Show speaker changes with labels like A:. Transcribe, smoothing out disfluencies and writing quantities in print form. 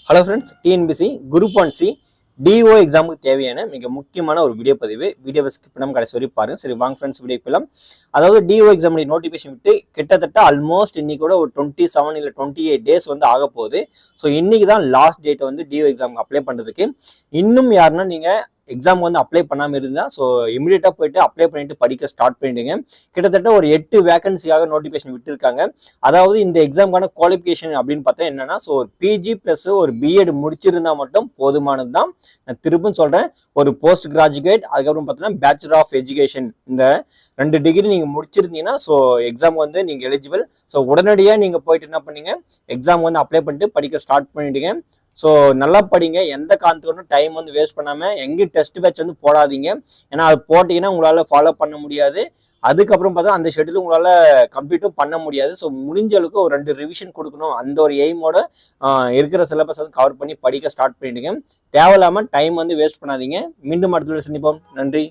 A: Hello friends, TNPSC group 1C டிஓ எக்ஸாமுக்கு தேவையான மிக முக்கியமான ஒரு வீடியோ பதிவு. வீடியோவை ஸ்கிப் பண்ணாமல் கடைசி வரைக்கும் பாருங்க. சரி வாங்க ஃப்ரெண்ட்ஸ், வீடியோ போகலாம். அதாவது டிஓ எக்ஸாமுடைய நோட்டிஃபிகேஷன் விட்டு கிட்டத்தட்ட ஆல்மோஸ்ட் இன்னைக்கு கூட ஒரு 27 இல்லை 28 டேஸ் வந்து ஆக போகுது. ஸோ இன்னைக்கு தான் லாஸ்ட் டேட் வந்து டிஓ எக்ஸாமுக்கு அப்ளை பண்ணுறதுக்கு. இன்னும் யாருன்னா நீங்கள் எக்ஸாம் வந்து அப்ளை பண்ணாமல் இருந்தால் ஸோ இமீடியட்டாக போயிட்டு அப்ளை பண்ணிட்டு படிக்க ஸ்டார்ட் பண்ணிடுங்க. கிட்டத்தட்ட ஒரு 8 வேகன்சியாக நோட்டிஃபிகேஷன் விட்டுருக்காங்க. அதாவது இந்த எக்ஸாமுக்கான குவாலிஃபிகேஷன் அப்படின்னு பார்த்தா என்னன்னா, ஸோ ஒரு பிஜி ப்ளஸ் ஒரு பிஎட் முடிச்சிருந்தா மட்டும் போதுமானது தான். நான் திருப்பும் சொல்கிறேன், ஒரு போஸ்ட் கிராஜுவேட் அதுக்கப்புறம் பார்த்தீங்கன்னா பேச்சுலர் ஆஃப் எஜுகேஷன் இந்த 2 டிகிரி நீங்கள் முடிச்சிருந்தீங்கன்னா ஸோ எக்ஸாம் வந்து நீங்கள் எலிஜிபிள். ஸோ உடனடியாக நீங்கள் போயிட்டு என்ன பண்ணீங்க, எக்ஸாம் வந்து அப்ளை பண்ணிட்டு படிக்க ஸ்டார்ட் பண்ணிடுங்க. ஸோ நல்லா படிங்க, எந்த காரணத்துக்கும் டைம் வந்து வேஸ்ட் பண்ணாமல் எங்கேயும் டெஸ்ட் பேட்ச் வந்து போடாதீங்க. ஏன்னா அது போட்டிங்கன்னா உங்களால் ஃபாலோ பண்ண முடியாது. அதுக்கப்புறம் பார்த்தா அந்த ஷெட்யூல் உங்களால் கம்ப்ளீட்டும் பண்ண முடியாது. ஸோ முடிஞ்ச அளவுக்கு ஒரு 2 ரிவிஷன் கொடுக்கணும், அந்த ஒரு எய்மோட இருக்கிற சிலபஸ் வந்து கவர் பண்ணி படிக்க ஸ்டார்ட் பண்ணிடுங்க. தேவையில்லாமல் டைம் வந்து வேஸ்ட் பண்ணாதீங்க. மீண்டும் அடுத்த சந்திப்போம். நன்றி.